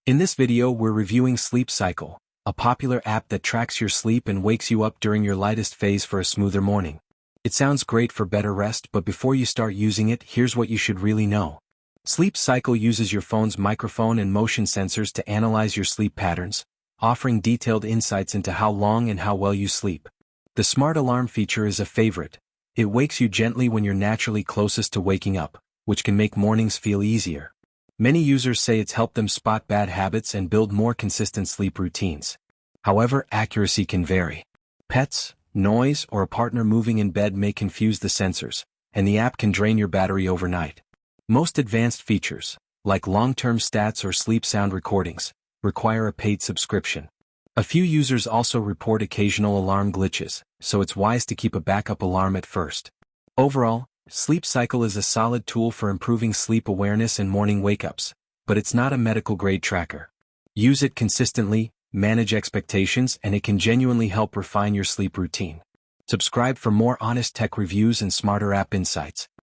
In this video we're reviewing Sleep Cycle, a popular app that tracks your sleep and wakes you up during your lightest phase for a smoother morning. It sounds great for better rest, but before you start using it, here's what you should really know. Sleep Cycle uses your phone's microphone and motion sensors to analyze your sleep patterns, offering detailed insights into how long and how well you sleep. The smart alarm feature is a favorite. It wakes you gently when you're naturally closest to waking up, which can make mornings feel easier. Many users say it's helped them spot bad habits and build more consistent sleep routines. However, accuracy can vary. Pets, noise, or a partner moving in bed may confuse the sensors, and the app can drain your battery overnight. Most advanced features, like long-term stats or sleep sound recordings, require a paid subscription. A few users also report occasional alarm glitches, so it's wise to keep a backup alarm at first. Overall, Sleep Cycle is a solid tool for improving sleep awareness and morning wake-ups, but it's not a medical-grade tracker. Use it consistently, manage expectations, and it can genuinely help refine your sleep routine. Subscribe for more honest tech reviews and smarter app insights.